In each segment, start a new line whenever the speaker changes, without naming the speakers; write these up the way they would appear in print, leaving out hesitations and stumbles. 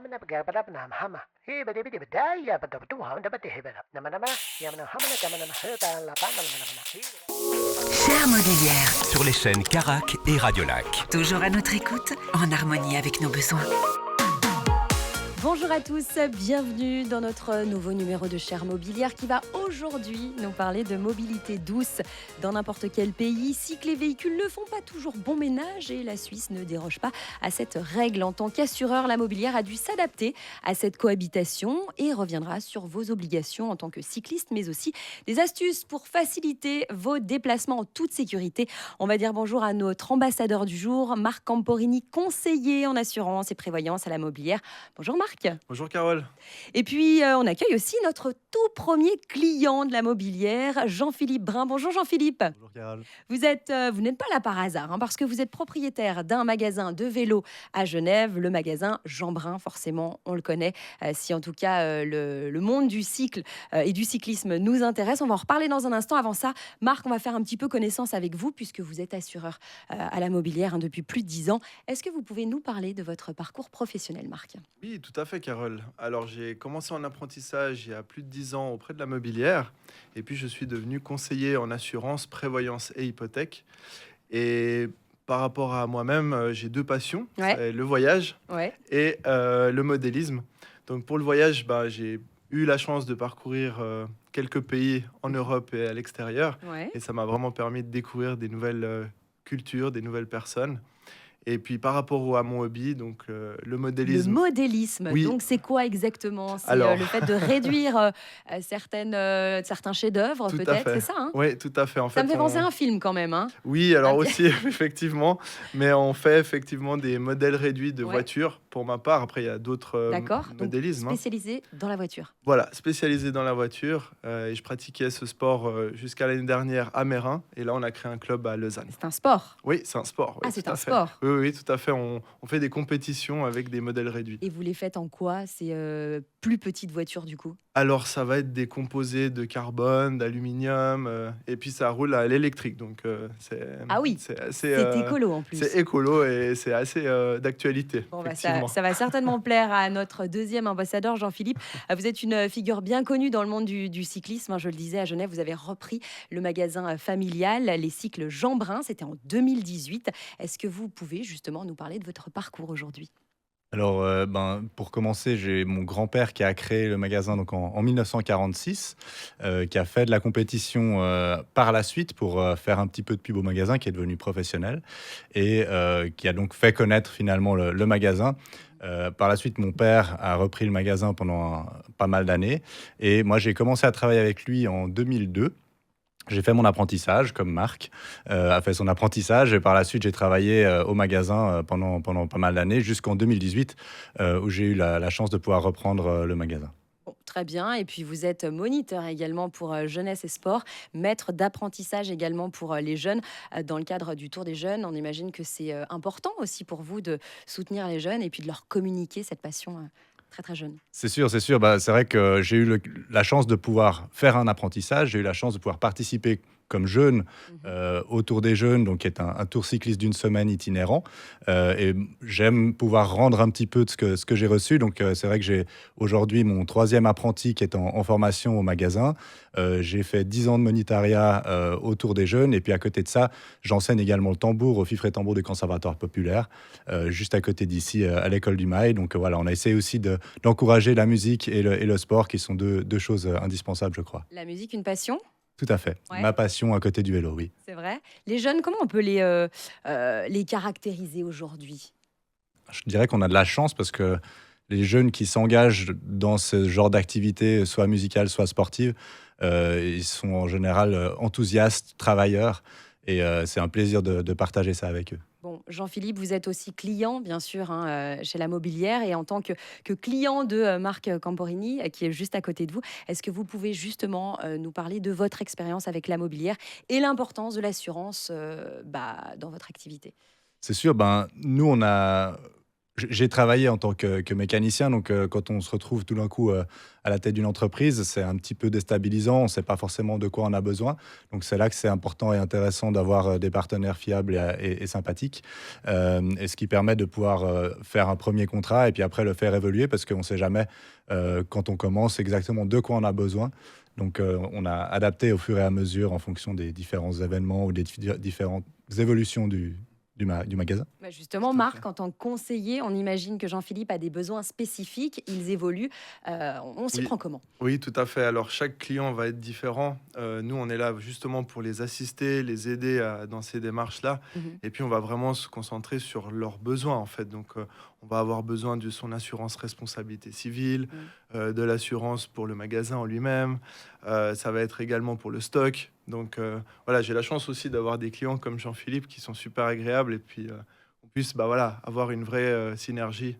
Cher Mobilière,
Sur les chaînes Carac et Radiolac.
toujours à notre écoute, en harmonie avec nos besoins.
Bonjour à tous, bienvenue dans notre nouveau numéro de Cher Mobilière qui va aujourd'hui nous parler de mobilité douce dans n'importe quel pays. Si que les véhicules ne font pas toujours bon ménage et la Suisse ne déroge pas à cette règle. En tant qu'assureur, la Mobilière a dû s'adapter à cette cohabitation et reviendra sur vos obligations en tant que cycliste, mais aussi des astuces pour faciliter vos déplacements en toute sécurité. On va dire bonjour à notre ambassadeur du jour, Marc Camporini, conseiller en assurance et prévoyance à la Mobilière. Bonjour Marc.
Bonjour Carole.
Et puis, on accueille aussi notre tout premier client de la Mobilière, Jean-Philippe Brun. Bonjour Jean-Philippe.
Bonjour Carole.
Vous n'êtes pas là par hasard, parce que vous êtes propriétaire d'un magasin de vélos à Genève, le magasin Jean Brun, forcément, on le connaît. Si en tout cas, le monde du cycle et du cyclisme nous intéresse, on va en reparler dans un instant. Avant ça, Marc, on va faire un petit peu connaissance avec vous, puisque vous êtes assureur à la Mobilière depuis plus de 10 ans. Est-ce que vous pouvez nous parler de votre parcours professionnel, Marc ?
Oui, tout à fait Carole. Alors j'ai commencé en apprentissage il y a plus de 10 ans auprès de la Mobilière et puis je suis devenu conseiller en assurance, prévoyance et hypothèque. Et par rapport à moi-même, j'ai deux passions,
Ouais.
c'est le voyage
Ouais.
et le modélisme. Donc pour le voyage, j'ai eu la chance de parcourir quelques pays en Europe et à l'extérieur
Ouais.
et ça m'a vraiment permis de découvrir des nouvelles cultures, des nouvelles personnes. Et puis par rapport à mon hobby, donc le
Le
modélisme.
modélisme,
Oui.
donc c'est quoi exactement? C'est
Alors.
le fait de réduire certains chefs-d'œuvre,
Tout à
peut-être,
fait.
c'est ça, hein?
Oui, tout à fait. En
Ça
fait,
me fait penser à un film quand même, hein?
Oui, alors
Ok.
aussi, effectivement, mais on fait effectivement des modèles réduits de
Ouais.
voitures pour ma part. Après, il y a d'autres
D'accord. Donc,
modélismes.
spécialisé dans la voiture.
Voilà, spécialisé dans la voiture. Et je pratiquais ce sport jusqu'à l'année dernière à Meyrin. Et là, on a créé un club à Lausanne.
C'est un sport.
Oui, c'est un sport. Oui,
Ah, c'est
tout à
un
fait.
sport.
Oui, oui, tout à fait. On fait des compétitions avec des modèles réduits.
Et vous les faites en quoi? C'est plus petite voiture du coup?
Alors, ça va être des composés de carbone, d'aluminium, et puis ça roule à l'électrique. Donc,
Ah oui,
c'est assez,
c'est écolo en plus.
c'est écolo et c'est assez d'actualité.
Bon, bah,
Effectivement.
ça va certainement plaire à notre deuxième ambassadeur, Jean-Philippe. Vous êtes une figure bien connue dans le monde du cyclisme, hein, je le disais, à Genève. Vous avez repris le magasin familial, les cycles Jean Brun. C'était en 2018. Est-ce que vous pouvez justement nous parler de votre parcours aujourd'hui?
Alors, pour commencer, j'ai mon grand-père qui a créé le magasin donc en 1946, qui a fait de la compétition par la suite pour faire un petit peu de pub au magasin, qui est devenu professionnel et qui a donc fait connaître finalement le magasin. Par la suite, mon père a repris le magasin pendant pas mal d'années et moi, j'ai commencé à travailler avec lui en 2002. J'ai fait mon apprentissage, comme Marc a fait son apprentissage. Et par la suite, j'ai travaillé au magasin pendant pas mal d'années, jusqu'en 2018, où j'ai eu la chance de pouvoir reprendre le magasin.
Bon, très bien. Et puis, vous êtes moniteur également pour jeunesse et sport, maître d'apprentissage également pour les jeunes. Dans le cadre du Tour des jeunes, on imagine que c'est important aussi pour vous de soutenir les jeunes et puis de leur communiquer cette passion très, très jeune.
C'est sûr, c'est sûr. C'est vrai que j'ai eu la chance de pouvoir faire un apprentissage. J'ai eu la chance de pouvoir participer comme jeune au Tour des Jeunes, donc qui est un tour cycliste d'une semaine itinérant. Et j'aime pouvoir rendre un petit peu de ce que j'ai reçu. Donc c'est vrai que j'ai aujourd'hui mon troisième apprenti qui est en formation au magasin. J'ai fait 10 ans de monitariat au Tour des Jeunes. Et puis à côté de ça, j'enseigne également le tambour au Fifre et Tambour du Conservatoire populaire, juste à côté d'ici, à l'école du Mail. Donc voilà, on a essayé aussi d'encourager la musique et le sport, qui sont deux choses indispensables, je crois.
La musique, une passion?
Tout à fait.
Ouais.
Ma passion à côté du vélo, oui.
C'est vrai. Les jeunes, comment on peut les caractériser aujourd'hui?
Je dirais qu'on a de la chance parce que les jeunes qui s'engagent dans ce genre d'activité, soit musicale, soit sportive, ils sont en général enthousiastes, travailleurs. Et c'est un plaisir de partager ça avec eux.
Bon, Jean-Philippe, vous êtes aussi client, bien sûr, hein, chez la Mobilière. Et en tant que client de Marc Camporini, qui est juste à côté de vous, est-ce que vous pouvez justement nous parler de votre expérience avec la Mobilière et l'importance de l'assurance dans votre activité?
C'est sûr, nous, on a J'ai travaillé en tant que mécanicien, donc quand on se retrouve tout d'un coup à la tête d'une entreprise, c'est un petit peu déstabilisant, on ne sait pas forcément de quoi on a besoin. Donc c'est là que c'est important et intéressant d'avoir des partenaires fiables et sympathiques, et ce qui permet de pouvoir faire un premier contrat et puis après le faire évoluer, parce qu'on ne sait jamais quand on commence exactement de quoi on a besoin. Donc on a adapté au fur et à mesure en fonction des différents événements ou des différentes évolutions du magasin.
Bah, justement,
Tout à
Marc,
fait.
en tant que conseiller, on imagine que Jean-Philippe a des besoins spécifiques, ils évoluent. On s'y
Oui.
prend comment?
Oui, tout à fait. Alors, chaque client va être différent. Nous, on est là justement pour les assister, les aider dans ces démarches-là.
Mhm.
Et puis, on va vraiment se concentrer sur leurs besoins, en fait. Donc, on va avoir besoin de son assurance responsabilité civile, de l'assurance pour le magasin en lui-même. Ça va être également pour le stock. Donc, voilà, j'ai la chance aussi d'avoir des clients comme Jean-Philippe qui sont super agréables. Et puis, on puisse avoir une vraie synergie.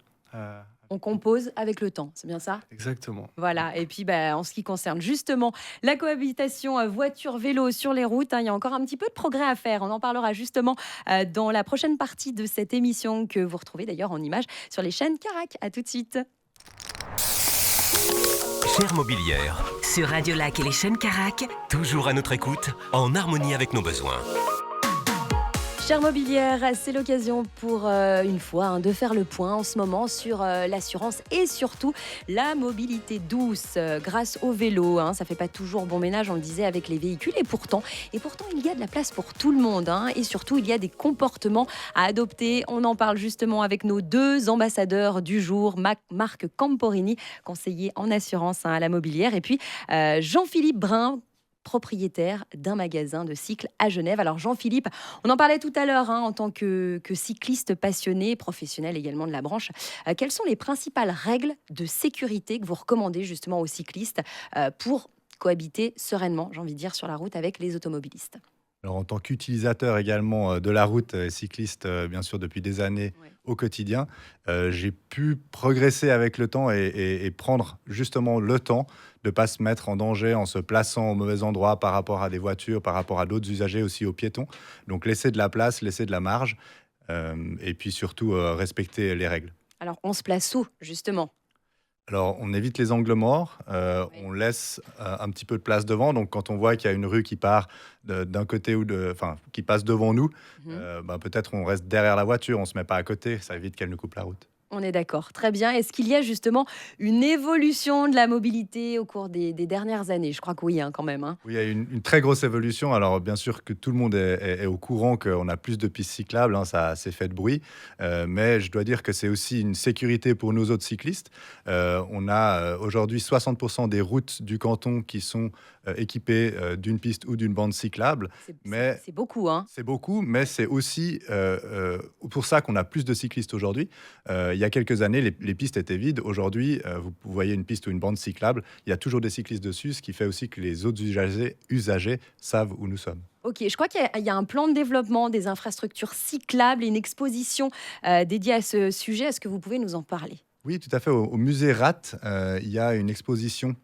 On compose avec le temps, c'est bien ça?
Exactement.
Voilà, et puis en ce qui concerne justement la cohabitation voiture-vélo sur les routes, hein, il y a encore un petit peu de progrès à faire. On en parlera justement dans la prochaine partie de cette émission que vous retrouvez d'ailleurs en images sur les chaînes Carac. À tout de suite.
Chère Mobilière,
Sur Radio Lac et les chaînes Carac,
toujours à notre écoute, en harmonie avec nos besoins.
Chère Mobilière, c'est l'occasion pour une fois de faire le point en ce moment sur l'assurance et surtout la mobilité douce grâce au vélo. Hein. Ça fait pas toujours bon ménage, on le disait, avec les véhicules. Et pourtant, il y a de la place pour tout le monde. Hein. Et surtout, il y a des comportements à adopter. On en parle justement avec nos deux ambassadeurs du jour, Marc Camporini, conseiller en assurance à la Mobilière, et puis Jean-Philippe Brun, propriétaire d'un magasin de cycles à Genève. Alors Jean-Philippe, on en parlait tout à l'heure, hein, en tant que cycliste passionné, professionnel également de la branche, quelles sont les principales règles de sécurité que vous recommandez justement aux cyclistes pour cohabiter sereinement, j'ai envie de dire, sur la route avec les automobilistes?
Alors, en tant qu'utilisateur également de la route, cycliste, bien sûr, depuis des années
Ouais.
au quotidien, j'ai pu progresser avec le temps et prendre justement le temps de ne pas se mettre en danger en se plaçant au mauvais endroit par rapport à des voitures, par rapport à d'autres usagers, aussi aux piétons. Donc, laisser de la place, laisser de la marge, et puis surtout respecter les règles.
Alors on se place où justement?
Alors, on évite les angles morts,
Oui.
on laisse un petit peu de place devant. Donc, quand on voit qu'il y a une rue qui part d'un côté qui passe devant nous,
Mhm.
peut-être on reste derrière la voiture, on ne se met pas à côté, ça évite qu'elle nous coupe la route.
On est d'accord, très bien. Est-ce qu'il y a justement une évolution de la mobilité au cours des dernières années? Je crois que oui, hein, quand même. Hein.
Oui, il y a une très grosse évolution. Alors, bien sûr que tout le monde est au courant qu'on a plus de pistes cyclables, hein, ça c'est fait de bruit. Mais je dois dire que c'est aussi une sécurité pour nous autres cyclistes. On a aujourd'hui 60% des routes du canton qui sont équipées d'une piste ou d'une bande cyclable. Mais
C'est beaucoup, hein.
c'est beaucoup, mais c'est aussi pour ça qu'on a plus de cyclistes aujourd'hui. Il y a quelques années, les pistes étaient vides. Aujourd'hui, vous voyez une piste ou une bande cyclable, il y a toujours des cyclistes dessus, ce qui fait aussi que les autres usagers savent où nous sommes.
Ok, je crois qu'il y a un plan de développement des infrastructures cyclables et une exposition dédiée à ce sujet. Est-ce que vous pouvez nous en parler?
Oui, tout à fait. Au musée RAT, il y a une exposition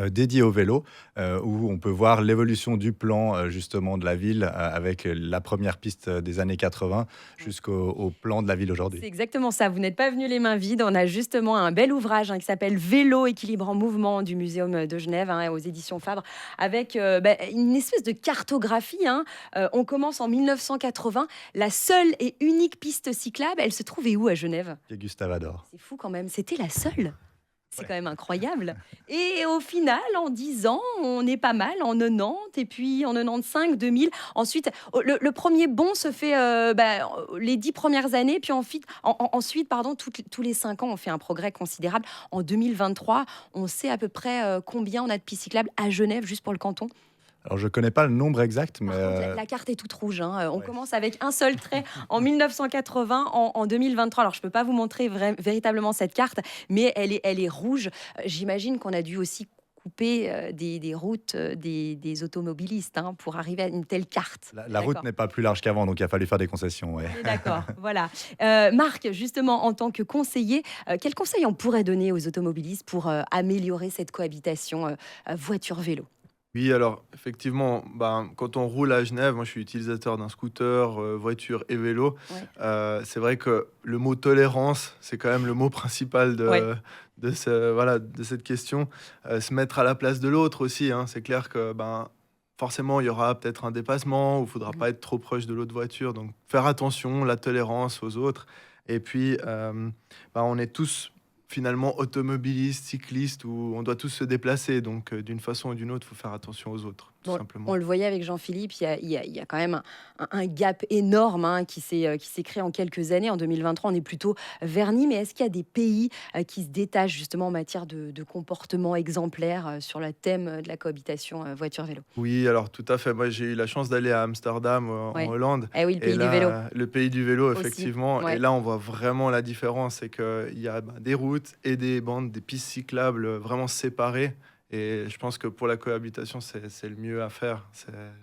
dédié au vélo, où on peut voir l'évolution du plan justement de la ville avec la première piste des années 80 jusqu'au plan de la ville
C'est
aujourd'hui.
exactement ça. Vous n'êtes pas venu les mains vides. On a justement un bel ouvrage qui s'appelle Vélo, équilibre en mouvement du Muséum de Genève, hein, aux éditions Fabre, avec une espèce de cartographie. Hein. On commence en 1980. La seule et unique piste cyclable, elle se trouvait où à Genève?
Et Gustave Adore.
C'est fou quand même. C'était la seule. C'est
Ouais.
quand même incroyable. Et au final, en 10 ans, on est pas mal, en 90, et puis en 95, 2000. Ensuite, le premier bond se fait les 10 premières années, puis ensuite tous les 5 ans, on fait un progrès considérable. En 2023, on sait à peu près combien on a de pistes cyclables à Genève, juste pour le canton.
Alors, je ne connais pas le nombre exact, mais
Par contre, la carte est toute rouge. Hein. On
ouais.
commence avec un seul trait en 1980, en 2023. Alors, je ne peux pas vous montrer véritablement cette carte, mais elle est rouge. J'imagine qu'on a dû aussi couper des routes des automobilistes pour arriver à une telle carte.
la route
D'accord.
n'est pas plus large qu'avant, donc il a fallu faire des concessions. Ouais.
On est d'accord, voilà. Marc, justement, en tant que conseiller, quels conseils on pourrait donner aux automobilistes pour améliorer cette cohabitation voiture-vélo?
Oui, alors effectivement, quand on roule à Genève, moi je suis utilisateur d'un scooter, voiture et vélo.
Ouais.
C'est vrai que le mot tolérance, c'est quand même le mot principal
Ouais.
de cette question. Se mettre à la place de l'autre aussi, hein. C'est clair que forcément, il y aura peut-être un dépassement, ou il ne faudra
Mhm.
pas être trop proche de l'autre voiture. Donc faire attention, la tolérance aux autres. Et puis, on est tous finalement automobilistes, cyclistes, où on doit tous se déplacer. Donc, d'une façon ou d'une autre, il faut faire attention aux autres, tout
Bon,
simplement.
on le voyait avec Jean-Philippe, il y a quand même un gap énorme hein, qui s'est créé en quelques années. En 2023, on est plutôt verni, mais est-ce qu'il y a des pays qui se détachent justement en matière de comportement exemplaire sur le thème de la cohabitation voiture-vélo?
Oui, alors tout à fait. Moi, j'ai eu la chance d'aller à Amsterdam, en
Ouais.
Hollande.
Eh oui, le
Et
pays du vélo
là, le pays du vélo,
aussi.
effectivement.
Ouais.
Et là, on voit vraiment la différence. C'est qu'il y a des routes et des bandes, des pistes cyclables vraiment séparées. Et je pense que pour la cohabitation, c'est le mieux à faire.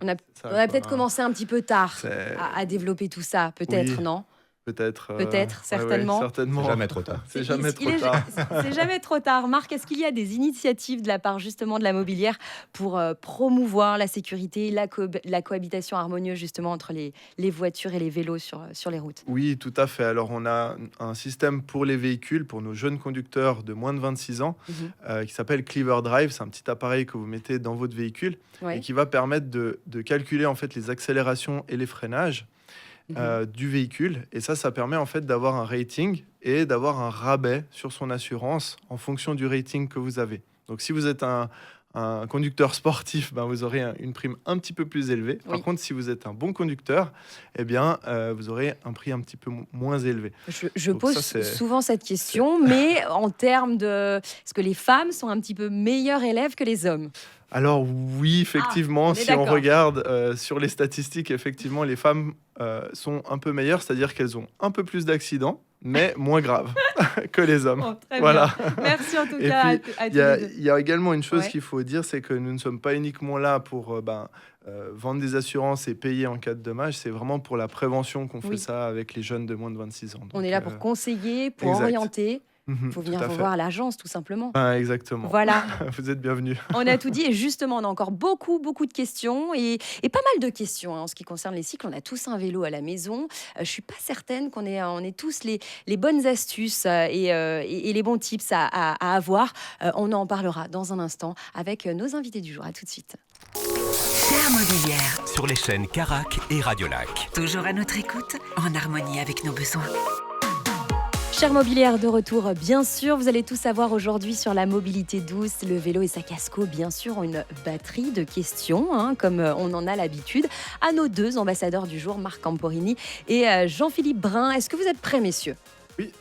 On a,
Ça,
on a
quoi.
peut-être commencé un petit peu tard
C'est
à développer tout ça, peut-être,
Oui.
non?
peut-être.
Peut-être,
Ouais,
certainement.
certainement.
C'est jamais trop tard.
C'est jamais
Il
trop
est-
tard.
C'est jamais trop tard. Marc, est-ce qu'il y a des initiatives de la part justement de la mobilière pour promouvoir la sécurité, la cohabitation harmonieuse justement entre les voitures et les vélos sur les routes?
Oui, tout à fait. Alors, on a un système pour les véhicules, pour nos jeunes conducteurs de moins de 26 ans,
Mhm.
qui s'appelle Clever Drive. C'est un petit appareil que vous mettez dans votre véhicule
Ouais.
et qui va permettre de calculer en fait les accélérations et les freinages
Mhm.
du véhicule. Et ça permet en fait d'avoir un rating et d'avoir un rabais sur son assurance en fonction du rating que vous avez. Donc, si vous êtes un conducteur sportif, vous aurez une prime un petit peu plus élevée. Par
Oui.
contre, si vous êtes un bon conducteur, eh bien, vous aurez un prix un petit peu moins élevé.
Je
Donc
pose
ça, c'est-
souvent cette question, mais en termes de... Est-ce que les femmes sont un petit peu meilleures élèves que les hommes?
Alors oui, effectivement,
on est
si on
d'accord.
regarde sur les statistiques, effectivement, les femmes sont un peu meilleures, c'est-à-dire qu'elles ont un peu plus d'accidents, mais moins graves que les hommes.
Oh, très
Voilà.
bien. Merci en tout
Et
cas
puis,
à
Il
tous
y a,
les deux.
il y a également une chose
Ouais.
qu'il faut dire, c'est que nous ne sommes pas uniquement là pour vendre des assurances et payer en cas de dommage, c'est vraiment pour la prévention qu'on fait
Oui.
ça avec les jeunes de moins de 26 ans.
On
Donc,
est là pour conseiller, pour
exact.
orienter. Il faut
tout
venir
à
vous
fait.
voir à l'agence, tout simplement.
Exactement.
Voilà,
Vous êtes bienvenus.
on a tout dit. Et justement, on a encore beaucoup de questions et pas mal de questions hein, en ce qui concerne les cycles. On a tous un vélo à la maison. Je suis pas certaine qu'on ait, on ait tous les bonnes astuces et les bons tips à avoir. On en parlera dans un instant avec nos invités du jour. À tout de suite.
Cher Mobilière,
Sur les chaînes Carac et Radiolac.
toujours à notre écoute, en harmonie avec nos besoins.
Chère mobilière de retour, bien sûr, vous allez tout savoir aujourd'hui sur la mobilité douce. Le vélo et sa casco, bien sûr, ont une batterie de questions, hein, comme on en a l'habitude. À nos deux ambassadeurs du jour, Marc Camporini et Jean-Philippe Brun. Est-ce que vous êtes prêts, messieurs?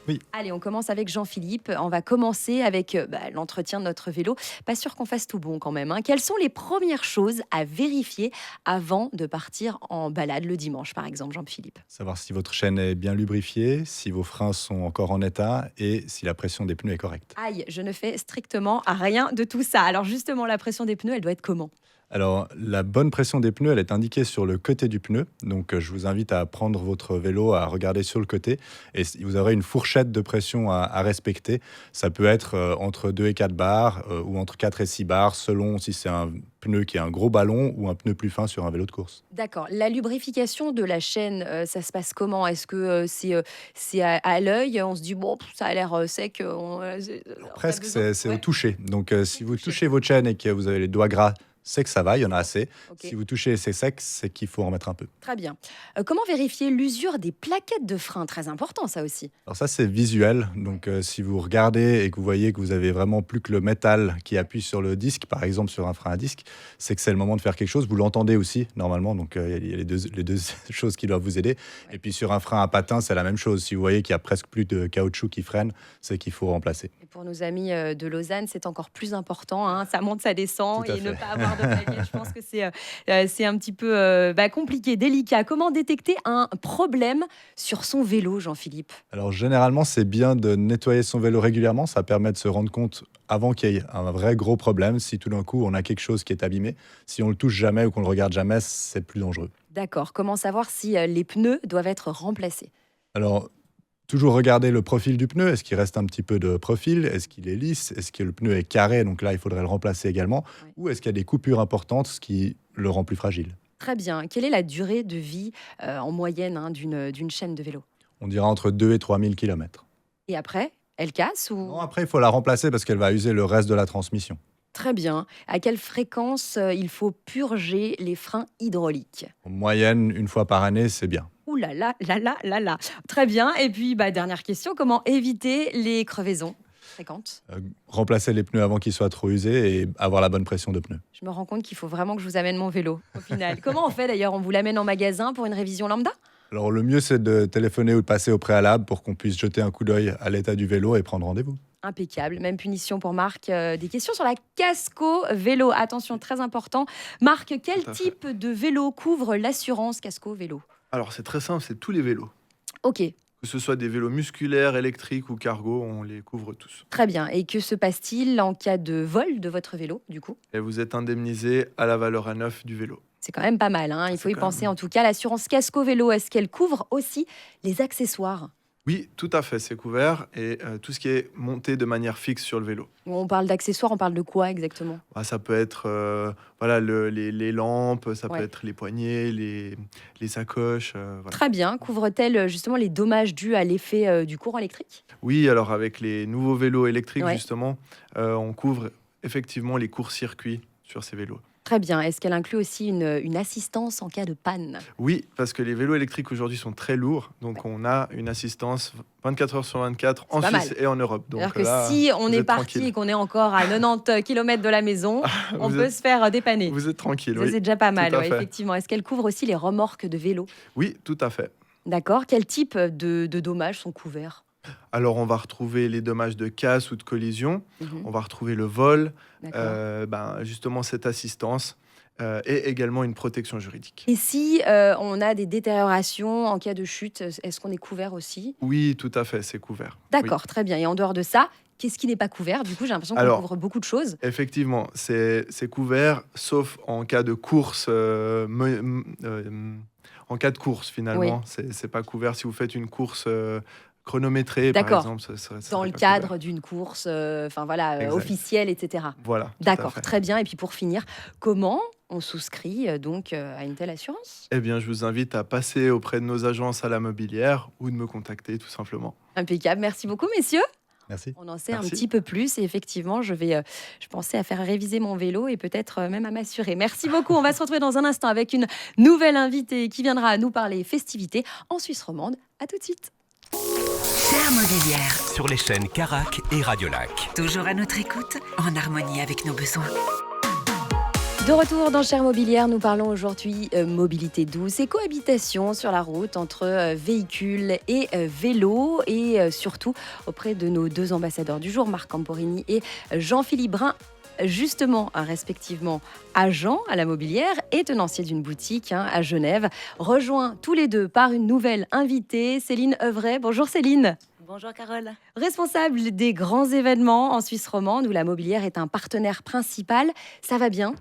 Oui.
Allez, on commence avec Jean-Philippe. On va commencer avec l'entretien de notre vélo. Pas sûr qu'on fasse tout bon quand même, hein. Quelles sont les premières choses à vérifier avant de partir en balade le dimanche, par exemple, Jean-Philippe?
Savoir si votre chaîne est bien lubrifiée, si vos freins sont encore en état et si la pression des pneus est correcte.
Aïe, je ne fais strictement rien de tout ça. Alors justement, la pression des pneus, elle doit être comment?
Alors, la bonne pression des pneus, elle est indiquée sur le côté du pneu. Donc, je vous invite à prendre votre vélo, à regarder sur le côté. Et vous aurez une fourchette de pression à respecter. Ça peut être entre 2 et 4 bars ou entre 4 et 6 bars, selon si c'est un pneu qui est un gros ballon ou un pneu plus fin sur un vélo de course.
D'accord. La lubrification de la chaîne, ça se passe comment? Est-ce que c'est à l'œil? On se dit, bon, ça a l'air sec. On a
Presque,
besoin-
c'est
Ouais.
au toucher. Donc, si vous
toucher.
touchez votre chaîne et que vous avez les doigts gras, c'est que ça va, il y en a assez.
Ok.
Si vous touchez et c'est sec, c'est qu'il faut en mettre un peu.
Très bien. Comment vérifier l'usure des plaquettes de frein? Très important, ça aussi.
Alors ça, c'est visuel. Donc, si vous regardez et que vous voyez que vous avez vraiment plus que le métal qui appuie sur le disque, par exemple sur un frein à disque, c'est que c'est le moment de faire quelque chose. Vous l'entendez aussi, normalement. Donc, il y a les deux choses qui doivent vous aider.
Ouais.
Et puis, sur un frein à patin, c'est la même chose. Si vous voyez qu'il y a presque plus de caoutchouc qui freine, c'est qu'il faut remplacer.
Et pour nos amis de Lausanne, c'est encore plus important, hein. Ça monte, ça descend.
Tout à
Et ne
fait.
pas avoir de plaquettes, je pense que c'est un petit peu compliqué, délicat. Comment détecter un problème sur son vélo, Jean-Philippe?
Alors, généralement, c'est bien de nettoyer son vélo régulièrement. Ça permet de se rendre compte avant qu'il y ait un vrai gros problème. Si tout d'un coup, on a quelque chose qui est abîmé, si on le touche jamais ou qu'on le regarde jamais, c'est plus dangereux.
D'accord. Comment savoir si les pneus doivent être remplacés?
Alors, Toujours regarder le profil du pneu. Est-ce qu'il reste un petit peu de profil? Est-ce qu'il est lisse? Est-ce que le pneu est carré? Donc là, il faudrait le remplacer également.
Ouais.
Ou est-ce qu'il y a des coupures importantes, ce qui le rend plus fragile?
Très bien. Quelle est la durée de vie en moyenne d'une chaîne de vélo?
On dira entre 2 et 3 000 km.
Et après, elle casse ou...
Non, après, il faut la remplacer parce qu'elle va user le reste de la transmission.
Très bien. À quelle fréquence il faut purger les freins hydrauliques?
En moyenne, une fois par année, c'est bien.
Ouh là là là là là là. Très bien. Et puis, dernière question, comment éviter les crevaisons fréquentes?
Remplacer les pneus avant qu'ils soient trop usés et avoir la bonne pression de pneus.
Je me rends compte qu'il faut vraiment que je vous amène mon vélo, au final. Comment on fait d'ailleurs? On vous l'amène en magasin pour une révision lambda?
Alors le mieux, c'est de téléphoner ou de passer au préalable pour qu'on puisse jeter un coup d'œil à l'état du vélo et prendre rendez-vous.
Impeccable. Même punition pour Marc. Des questions sur la casco vélo. Attention, très important. Marc, quel
Tout à fait.
type de vélo couvre l'assurance casco vélo?
Alors c'est très simple, c'est tous les vélos.
Ok,
Que ce soit des vélos musculaires, électriques ou cargo, on les couvre tous.
très bien. Et que se passe-t-il en cas de vol de votre vélo, du coup?
Et vous êtes indemnisé à la valeur à neuf du vélo.
C'est quand même pas mal, hein. Il faut y
C'est quand
penser
même-
en tout cas. L'assurance casco vélo, est-ce qu'elle couvre aussi les accessoires?
Oui, tout à fait, c'est couvert. Et tout ce qui est monté de manière fixe sur le vélo.
On parle d'accessoires, on parle de quoi exactement?
Ça peut être voilà, les lampes, ça
Ouais.
peut être les poignées, les sacoches. Voilà.
Très bien. Couvre-t-elle justement les dommages dus à l'effet du courant électrique?
Oui, alors avec les nouveaux vélos électriques,
Ouais.
justement, on couvre effectivement les courts-circuits sur ces vélos.
Très bien. Est-ce qu'elle inclut aussi une assistance en cas de panne?
Oui, parce que les vélos électriques aujourd'hui sont très lourds, donc on a une assistance 24 heures sur 24 en
pas
Suisse
mal.
et en Europe. Donc
C'est-à-dire que
là,
si on
vous
est
êtes
parti
tranquille.
et qu'on est encore à 90 km de la maison, on
Vous
peut
êtes-
se faire dépanner.
Vous êtes tranquille,
Ça,
oui.
c'est déjà pas mal,
Tout à
ouais,
fait.
effectivement. Est-ce qu'elle couvre aussi les remorques de vélo?
Oui, tout à fait.
D'accord. Quel type de dommages sont couverts?
Alors on va retrouver les dommages de casse ou de collision,
Mhm.
on va retrouver le vol,
D'accord.
justement cette assistance et également une protection juridique.
Et si on a des détériorations en cas de chute, est-ce qu'on est couvert aussi?
Oui, tout à fait, c'est couvert. Oui.
D'accord, très bien. Et en dehors de ça, qu'est-ce qui n'est pas couvert? Du coup, j'ai l'impression qu'on
Alors,
couvre beaucoup de choses.
Effectivement, c'est couvert, sauf en cas de course. En cas de course, finalement, c'est pas couvert. Si vous faites une course chronométrée, par
D'accord.
exemple, ça serait
Dans le
pas
cadre
couvert.
d'une course
Exact.
officielle, etc.
Voilà. tout à
D'accord,
fait.
très bien. Et puis pour finir, comment on souscrit à une telle assurance?
Eh bien, je vous invite à passer auprès de nos agences à la mobilière ou de me contacter, tout simplement.
Impeccable. Merci beaucoup, messieurs.
Merci.
On en sait un
Merci.
petit peu plus. Et effectivement, je pensais à faire réviser mon vélo et peut-être même à m'assurer. Merci beaucoup. On va se retrouver dans un instant avec une nouvelle invitée qui viendra nous parler festivités en Suisse romande. À tout de suite.
Chère mobilière,
Sur les chaînes Carac et Radiolac.
toujours à notre écoute, en harmonie avec nos besoins.
De retour dans Chère Mobilière, nous parlons aujourd'hui mobilité douce et cohabitation sur la route entre véhicules et vélos et surtout auprès de nos deux ambassadeurs du jour, Marc Camporini et Jean-Philippe Brun, justement respectivement agent à la mobilière et tenancier d'une boutique à Genève, rejoints tous les deux par une nouvelle invitée, Céline Oeuvray. Bonjour Céline.
Bonjour Carole.
Responsable des grands événements en Suisse romande où la mobilière est un partenaire principal. Ça va bien?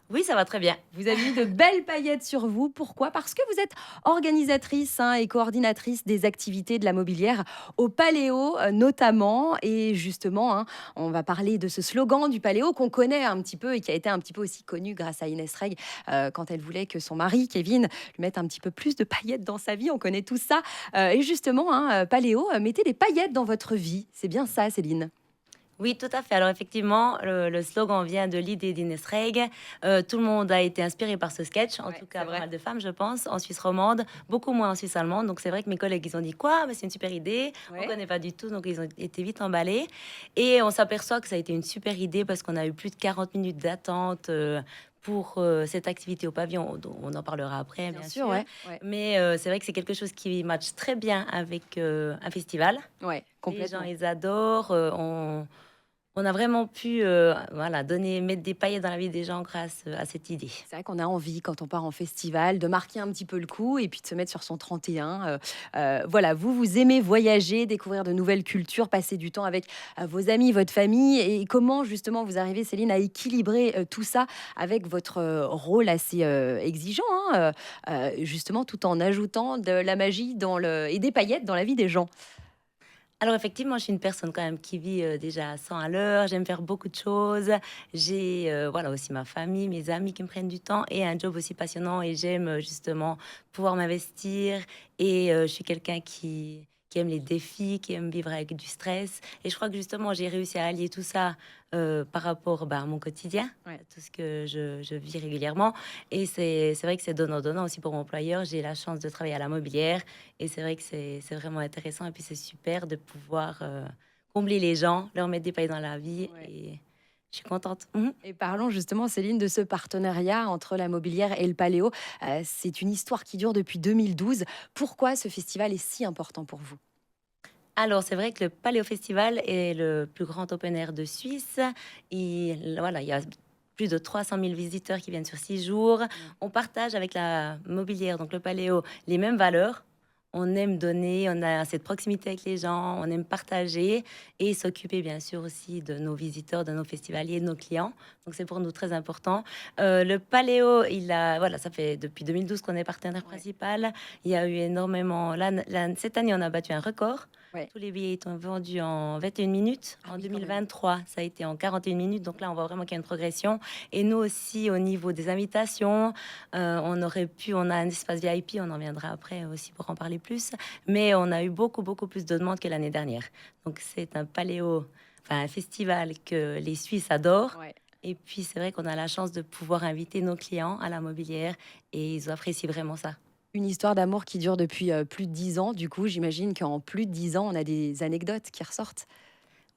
Oui, ça va très bien.
Vous avez mis de belles paillettes sur vous. Pourquoi? Parce que vous êtes organisatrice et coordinatrice des activités de la mobilière au Paléo notamment. Et justement, on va parler de ce slogan du Paléo qu'on connaît un petit peu et qui a été un petit peu aussi connu grâce à Inès Reg quand elle voulait que son mari, Kevin, lui mette un petit peu plus de paillettes dans sa vie. On connaît tout ça. Et justement, Paléo, mettez des paillettes dans votre vie. C'est bien ça, Céline?
Oui, tout à fait. Alors effectivement, le slogan vient de l'idée d'Inès Reg. Tout le monde a été inspiré par ce sketch, en
Ouais,
tout cas
c'est
pas
vrai.
mal de femmes, je pense, en Suisse romande, beaucoup moins en Suisse allemande. Donc c'est vrai que mes collègues, ils ont dit quoi? C'est une super idée.
Ouais.
On connaît pas du tout, donc ils ont été vite emballés. Et on s'aperçoit que ça a été une super idée parce qu'on a eu plus de 40 minutes d'attente pour cette activité au pavillon. On en parlera après, bien, sûr.
ouais.
Mais c'est vrai que c'est quelque chose qui matche très bien avec un festival.
Ouais,
Les
complètement.
gens, ils adorent. On a vraiment pu mettre des paillettes dans la vie des gens grâce à cette idée.
C'est vrai qu'on a envie, quand on part en festival, de marquer un petit peu le coup et puis de se mettre sur son 31. Voilà, vous aimez voyager, découvrir de nouvelles cultures, passer du temps avec vos amis, votre famille. Et comment, justement, vous arrivez, Céline, à équilibrer tout ça avec votre rôle assez exigeant, hein, justement, tout en ajoutant de la magie et des paillettes dans la vie des gens.
Alors effectivement, je suis une personne quand même qui vit déjà à 100 à l'heure. J'aime faire beaucoup de choses. J'ai aussi ma famille, mes amis qui me prennent du temps et un job aussi passionnant. Et j'aime justement pouvoir m'investir. Et je suis quelqu'un qui aime les défis, qui aime vivre avec du stress. Et je crois que justement, j'ai réussi à allier tout ça par rapport à mon quotidien,
Ouais.
à tout ce que je vis régulièrement. Et c'est vrai que c'est donnant-donnant aussi pour mon employeur. J'ai la chance de travailler à la mobilière. Et c'est vrai que c'est vraiment intéressant. Et puis c'est super de pouvoir combler les gens, leur mettre des pailles dans la vie.
Ouais.
Et je suis contente. Mhm.
Et parlons justement, Céline, de ce partenariat entre la Mobilière et le Paléo. C'est une histoire qui dure depuis 2012. Pourquoi ce festival est si important pour vous?
Alors, c'est vrai que le Paléo Festival est le plus grand open air de Suisse. Il y a plus de 300 000 visiteurs qui viennent sur 6 jours. On partage avec la mobilière, donc le Paléo, les mêmes valeurs. On aime donner, on a cette proximité avec les gens, on aime partager et s'occuper bien sûr aussi de nos visiteurs, de nos festivaliers, de nos clients. Donc c'est pour nous très important. Le Paléo, ça fait depuis 2012 qu'on est partenaire principal. Il y a eu énormément. Cette année, on a battu un record.
Ouais.
Tous les billets sont vendus en 21 minutes. En
oui, quand même.
2023, ça a été en 41 minutes. Donc là, on voit vraiment qu'il y a une progression. Et nous aussi, au niveau des invitations, on a un espace VIP, on en viendra après aussi pour en parler plus. Mais on a eu beaucoup plus de demandes que l'année dernière. Donc c'est un festival que les Suisses adorent.
Ouais.
Et puis c'est vrai qu'on a la chance de pouvoir inviter nos clients à la mobilière et ils apprécient vraiment ça.
Une histoire d'amour qui dure depuis plus de 10 ans. Du coup, j'imagine qu'en plus de 10 ans, on a des anecdotes qui ressortent.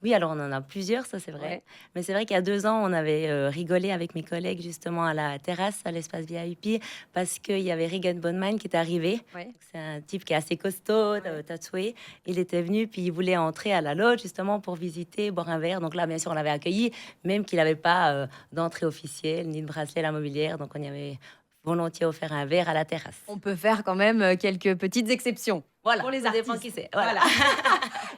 Oui, alors on en a plusieurs, ça c'est vrai.
Ouais.
Mais c'est vrai qu'il y a 2 ans, on avait rigolé avec mes collègues justement à la terrasse, à l'espace VIP, parce qu'il y avait Regan Bonman qui était arrivé.
Ouais.
C'est un type qui est assez costaud, tatoué. Il était venu, puis il voulait entrer à la loge justement pour visiter, boire un verre. Donc là, bien sûr, on l'avait accueilli, même qu'il n'avait pas d'entrée officielle, ni de bracelet à la mobilière. Donc on y avait volontiers offert un verre à la terrasse.
On peut faire quand même quelques petites exceptions.
Voilà,
pour les
ça dépend
artistes.
qui c'est.
Voilà.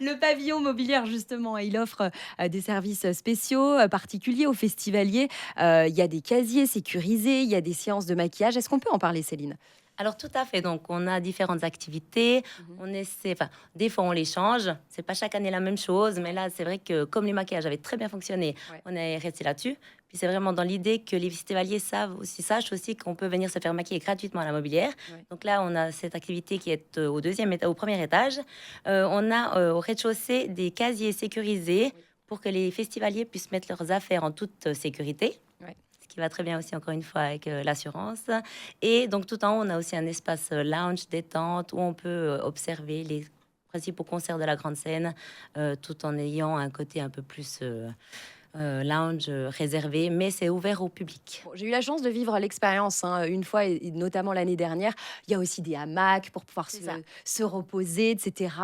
Le pavillon mobilière, justement, il offre des services spéciaux, particuliers aux festivaliers. Il y a des casiers sécurisés, il y a des séances de maquillage. Est-ce qu'on peut en parler, Céline?
Alors tout à fait. Donc on a différentes activités. On essaie. Enfin, des fois on les change. C'est pas chaque année la même chose, mais là c'est vrai que comme les maquillages avaient très bien fonctionné,
Ouais.
on est resté là-dessus. Puis c'est vraiment dans l'idée que les festivaliers sachent aussi qu'on peut venir se faire maquiller gratuitement à la mobilière.
Ouais.
Donc là on a cette activité qui est au premier étage. On a au rez-de-chaussée des casiers sécurisés pour que les festivaliers puissent mettre leurs affaires en toute sécurité.
Ouais.
Ce qui va très bien aussi, encore une fois, avec l'assurance. Et donc, tout en haut, on a aussi un espace lounge, détente, où on peut observer les principaux concerts de la grande scène, tout en ayant un côté un peu plus lounge réservé, mais c'est ouvert au public.
Bon, j'ai eu la chance de vivre l'expérience une fois, et notamment l'année dernière. Il y a aussi des hamacs pour pouvoir
C'est ça.
se reposer, etc.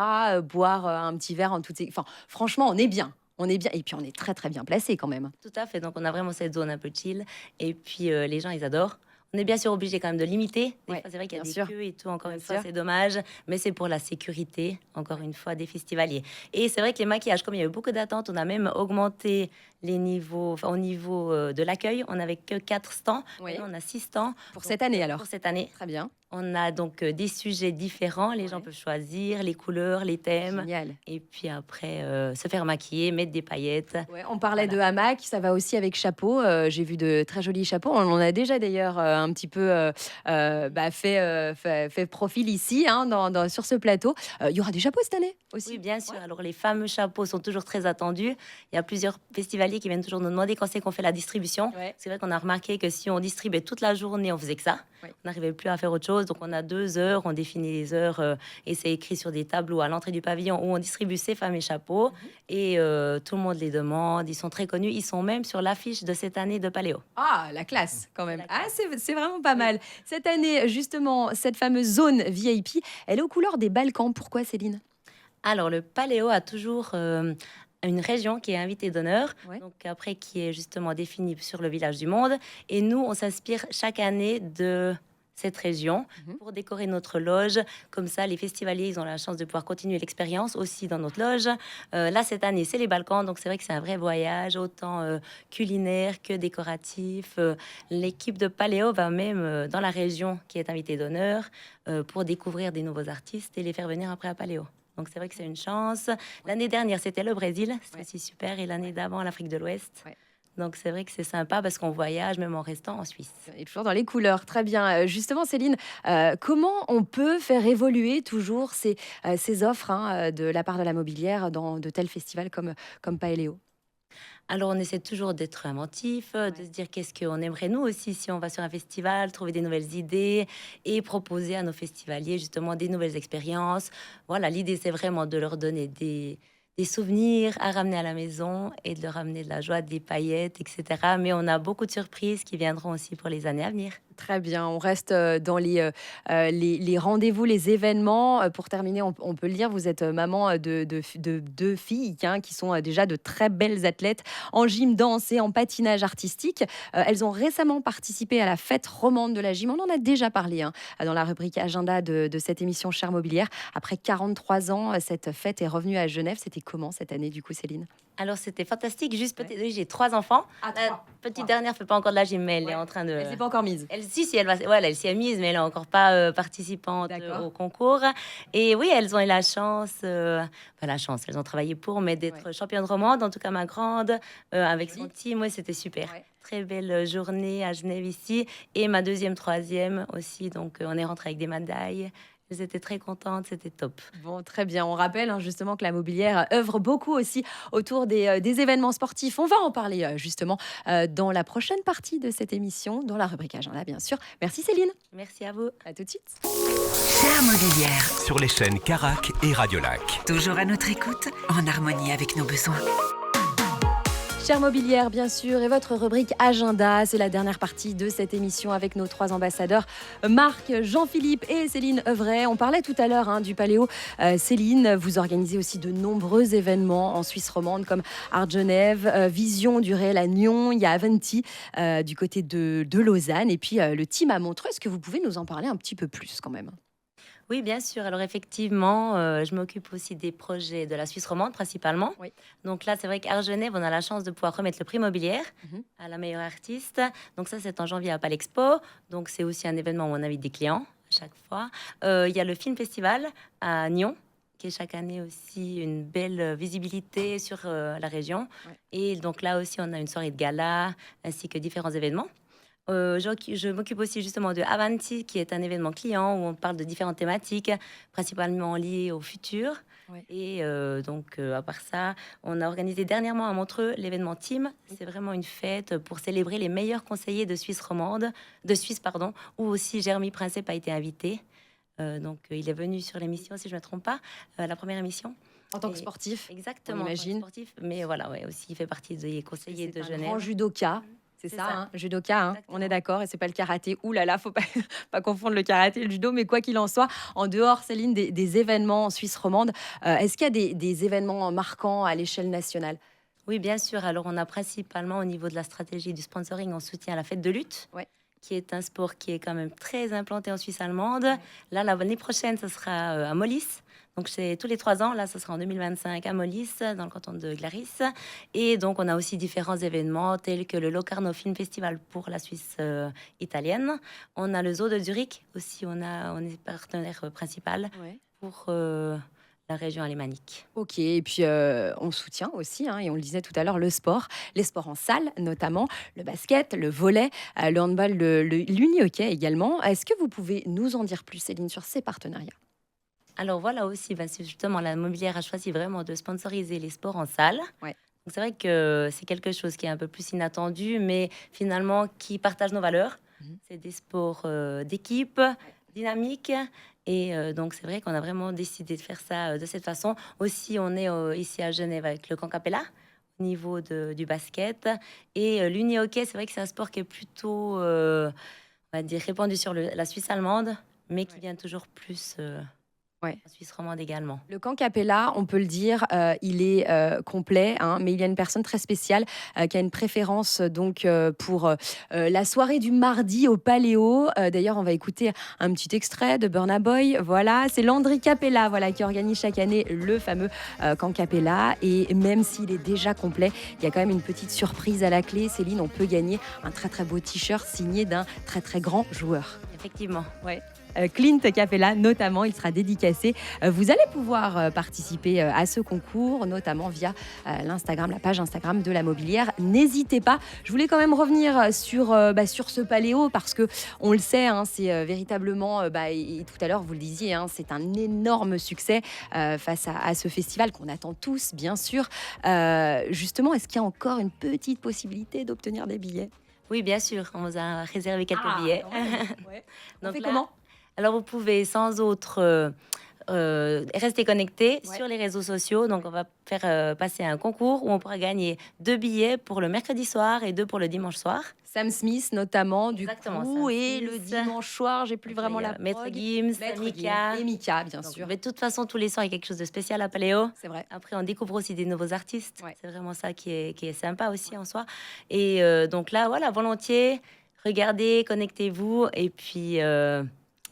Boire un petit verre en toute... Enfin, franchement, on est bien. On est bien. Et puis, on est très, très bien placé quand même.
Tout à fait. Donc, on a vraiment cette zone un peu chill. Et puis, les gens, ils adorent. On est bien sûr obligé quand même de limiter. Des
Ouais,
fois, c'est vrai qu'il y a
bien
des
sûr.
queues et tout. Encore
Bien
une fois,
sûr.
c'est dommage. Mais c'est pour la sécurité, encore une fois, des festivaliers. Et c'est vrai que les maquillages, comme il y a eu beaucoup d'attentes, on a même augmenté les niveaux, au niveau de l'accueil. On n'avait que 4 stands.
Oui.
Maintenant, on a 6 stands.
Pour
Donc,
cette année, alors.
Pour cette année.
Très bien.
On a donc des sujets différents. Les gens
Ouais.
peuvent choisir les couleurs, les thèmes.
Génial.
Et puis après, se faire maquiller, mettre des paillettes.
Ouais, on parlait de hamac, ça va aussi avec chapeau. J'ai vu de très jolis chapeaux. On en a déjà d'ailleurs un petit peu fait profil ici, sur ce plateau. Il y aura des chapeaux cette année aussi.
Oui, bien sûr. Alors, les fameux chapeaux sont toujours très attendus. Il y a plusieurs festivaliers qui viennent toujours nous demander quand c'est qu'on fait la distribution.
Ouais.
C'est vrai qu'on a remarqué que si on distribuait toute la journée, on faisait que ça.
Ouais.
On n'arrivait plus à faire autre chose. Donc, on a 2 heures. On définit les heures et c'est écrit sur des tableaux à l'entrée du pavillon où on distribue ces fameux chapeaux. Et tout le monde les demande. Ils sont très connus. Ils sont même sur l'affiche de cette année de Paléo.
Ah, la classe quand même.
La
Ah,
classe.
c'est vraiment pas mal. Cette année, justement, cette fameuse zone VIP, elle est aux couleurs des Balkans. Pourquoi, Céline?
Alors, le Paléo a toujours une région qui est invitée d'honneur,
Ouais.
donc après qui est justement définie sur le village du monde. Et nous, on s'inspire chaque année de cette région
Mhm.
pour décorer notre loge. Comme ça, les festivaliers, ils ont la chance de pouvoir continuer l'expérience aussi dans notre loge. Là, cette année, c'est les Balkans, donc c'est vrai que c'est un vrai voyage, autant culinaire que décoratif. L'équipe de Paléo va même dans la région qui est invitée d'honneur pour découvrir des nouveaux artistes et les faire venir après à Paléo. Donc c'est vrai que c'est une chance. L'année dernière, c'était le Brésil, c'était
Ouais.
aussi super, et l'année d'avant, l'Afrique de l'Ouest.
Ouais.
Donc c'est vrai que c'est sympa parce qu'on voyage même en restant en Suisse.
Et toujours dans les couleurs, très bien. Justement, Céline, comment on peut faire évoluer toujours ces offres de la part de la mobilière dans de tels festivals comme Paeleo?
Alors, on essaie toujours d'être inventif, de se dire qu'est-ce qu'on aimerait nous aussi si on va sur un festival, trouver des nouvelles idées et proposer à nos festivaliers justement des nouvelles expériences. Voilà, l'idée c'est vraiment de leur donner des souvenirs à ramener à la maison et de leur ramener de la joie, des paillettes, etc. Mais on a beaucoup de surprises qui viendront aussi pour les années à venir.
Très bien, on reste dans les rendez-vous, les événements. Pour terminer, on peut le dire, vous êtes maman de deux filles qui sont déjà de très belles athlètes en gym, danse et en patinage artistique. Elles ont récemment participé à la fête romande de la gym. On en a déjà parlé dans la rubrique agenda de cette émission Chère Mobilière. Après 43 ans, cette fête est revenue à Genève. C'était comment cette année du coup, Céline?
Alors, c'était fantastique. Juste peut-être, oui, j'ai 3 enfants. La petite dernière fait pas encore de la gym, mais elle est en train de...
Elle s'est pas encore mise.
Elle, si, elle va, voilà, elle s'y est mise, mais elle est encore pas participante
D'accord.
au concours. Et oui, elles ont eu la chance, pas la chance, elles ont travaillé pour, mais d'être championne romande. En tout cas, ma grande, avec son
Joli.
team, ouais, c'était super.
Ouais.
Très belle journée à Genève ici. Et ma deuxième, troisième aussi. Donc, on est rentré avec des médailles. Elles étaient très contentes, c'était top.
Bon, très bien. On rappelle justement que la mobilière œuvre beaucoup aussi autour des événements sportifs. On va en parler justement dans la prochaine partie de cette émission, dans la rubrique agenda, bien sûr. Merci Céline.
Merci à vous.
À tout de suite.
Chère Mobilière,
Sur les chaînes Carac et Radiolac.
toujours à notre écoute, en harmonie avec nos besoins.
Chère Mobilière, bien sûr, et votre rubrique agenda. C'est la dernière partie de cette émission avec nos 3 ambassadeurs, Marc, Jean-Philippe et Céline Œuvray. On parlait tout à l'heure du Paléo. Céline, vous organisez aussi de nombreux événements en Suisse romande comme Art Genève, Vision du réel à Nyon, il y a Aventi du côté de Lausanne et puis le team à Montreux. Est-ce que vous pouvez nous en parler un petit peu plus quand même?
Oui, bien sûr. Alors effectivement, je m'occupe aussi des projets de la Suisse romande principalement.
Oui.
Donc là, c'est vrai qu'à Genève, on a la chance de pouvoir remettre le prix mobilière
Mhm.
à la meilleure artiste. Donc ça, c'est en janvier à Palexpo. Donc c'est aussi un événement où on invite des clients à chaque fois. Il y a le Film Festival à Nyon, qui est chaque année aussi une belle visibilité sur la région.
Ouais.
Et donc là aussi, on a une soirée de gala ainsi que différents événements. Je m'occupe aussi justement de Avanti, qui est un événement client où on parle de différentes thématiques, principalement liées au futur.
Ouais.
Et donc, à part ça, on a organisé dernièrement à Montreux l'événement Team. C'est vraiment une fête pour célébrer les meilleurs conseillers de Suisse romande, de Suisse, pardon, où aussi Jérémy Princep a été invité. Donc, il est venu sur l'émission, si je ne me trompe pas, la première émission.
En tant que
Et-
sportif,
Exactement,
on
en tant que
imagine.
sportif. Mais voilà, ouais, aussi, il fait partie des conseillers de
c'est un
Genève.
grand judoka. C'est
C'est
ça,
ça.
judoka, on
Exactement.
est d'accord, et c'est pas le karaté. Ouh là là, faut pas, pas confondre le karaté et le judo, mais quoi qu'il en soit, en dehors, Céline, des événements en Suisse romande, est-ce qu'il y a des événements marquants à l'échelle nationale?
Oui, bien sûr. Alors, on a principalement au niveau de la stratégie du sponsoring, on soutient la fête de lutte,
Ouais.
qui est un sport qui est quand même très implanté en Suisse allemande. Là, l'année prochaine, ce sera à Molis. Donc, c'est tous les 3 ans. Là, ce sera en 2025 à Molis, dans le canton de Glaris. Et donc, on a aussi différents événements tels que le Locarno Film Festival pour la Suisse italienne. On a le Zoo de Zurich aussi. On est partenaire principal pour la région alémanique.
Ok, et puis on soutient aussi, et on le disait tout à l'heure, le sport, les sports en salle notamment, le basket, le volley, le handball, l'uni-hockey également. Est-ce que vous pouvez nous en dire plus, Céline, sur ces partenariats?
Alors voilà aussi, c'est justement, la mobilière a choisi vraiment de sponsoriser les sports en salle.
Ouais.
Donc c'est vrai que c'est quelque chose qui est un peu plus inattendu, mais finalement qui partage nos valeurs.
Mhm.
C'est des sports d'équipe, dynamiques. Et donc c'est vrai qu'on a vraiment décidé de faire ça de cette façon. Aussi, on est ici à Genève avec le Camp Capella au niveau du basket. Et l'uni-hockey, c'est vrai que c'est un sport qui est plutôt, on va dire, répandu sur la Suisse allemande, mais qui vient toujours plus
Ouais.
En Suisse romande également.
Le camp Capella, on peut le dire, il est complet, hein, mais il y a une personne très spéciale qui a une préférence donc pour la soirée du mardi au Paléo. D'ailleurs, on va écouter un petit extrait de Burna Boy. Voilà, c'est Landry Capella, voilà, qui organise chaque année le fameux camp Capella. Et même s'il est déjà complet, il y a quand même une petite surprise à la clé. Céline, on peut gagner un très très beau t-shirt signé d'un très très grand joueur.
Effectivement.
Clint Capella, notamment, il sera dédicacé. Vous allez pouvoir participer à ce concours, notamment via l'Instagram, la page Instagram de la Mobilière. N'hésitez pas. Je voulais quand même revenir sur ce Paléo parce que on le sait, hein, c'est véritablement, et tout à l'heure vous le disiez, hein, c'est un énorme succès face à ce festival qu'on attend tous, bien sûr. Justement, est-ce qu'il y a encore une petite possibilité d'obtenir des billets?
Oui, bien sûr. On vous a réservé quelques billets.
Quand même, ouais. On
Donc
fait
là,
comment?
Alors, vous pouvez sans autre rester connecté
Ouais.
sur les réseaux sociaux. Donc, on va faire passer un concours où on pourra gagner 2 billets pour le mercredi soir et 2 pour le dimanche soir.
Sam Smith notamment,
Exactement,
coup,
Sam
et
Smith.
le dimanche soir, j'ai plus vraiment la
Maître
prog.
Gims,
Maître
Mika.
Gims et Mika, bien
Donc,
sûr.
mais de toute façon, tous les soirs, il y a quelque chose de spécial à Paléo.
C'est vrai.
Après, on découvre aussi des nouveaux artistes.
Ouais.
C'est vraiment ça qui est sympa aussi en soi. Et donc là, voilà, volontiers, regardez, connectez-vous et puis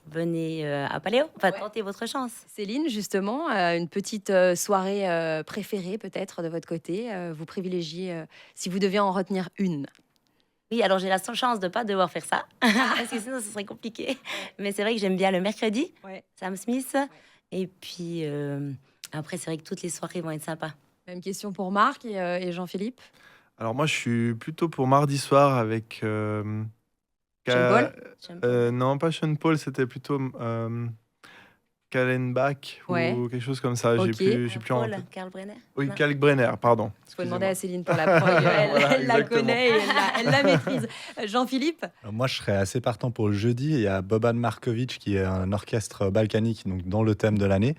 venez à Paléo. Enfin,
Ouais.
tentez votre chance.
Céline, justement, une petite soirée préférée peut-être de votre côté. Vous privilégiez, si vous deviez en retenir une.
Oui, alors j'ai la chance de ne pas devoir faire ça, parce que sinon ce serait compliqué. Mais c'est vrai que j'aime bien le mercredi,
Ouais.
Sam Smith. Et puis après, c'est vrai que toutes les soirées vont être sympas.
Même question pour Marc et Jean-Philippe.
Alors moi, je suis plutôt pour mardi soir avec...
Sean Paul
J'aime
non, pas Sean Paul, c'était plutôt Kallenbach
Ouais.
ou quelque chose comme ça.
Ok.
J'ai plus en
Paul,
tête.
Karl Brenner.
Oui,
Non.
Kalkbrenner, pardon.
Il faut demander à
Excusez-moi.
Céline pour la prog. Elle,
Voilà,
elle la
exactement.
connaît et elle la maîtrise. Jean-Philippe?
Moi, je serais assez partant pour le jeudi. Il y a Boban Markovic, qui est un orchestre balkanique, donc dans le thème de l'année,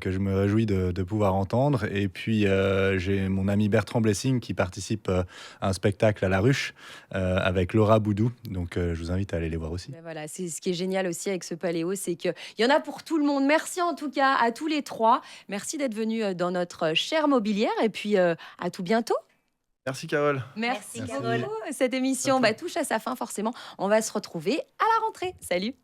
que je me réjouis de pouvoir entendre. Et puis, j'ai mon ami Bertrand Blessing qui participe à un spectacle à La Ruche avec Laura Boudou. Donc, je vous invite à aller les voir aussi.
Ben voilà, c'est ce qui est génial aussi avec ce Paléo, c'est qu'il y en a pour tout le monde. Merci en tout cas à tous les trois. Merci d'être venus dans notre chère mobilière et puis à tout bientôt.
Merci, Carole.
Merci,
Merci,
beaucoup.
Carole.
Cette émission touche à sa fin forcément. On va se retrouver à la rentrée. Salut.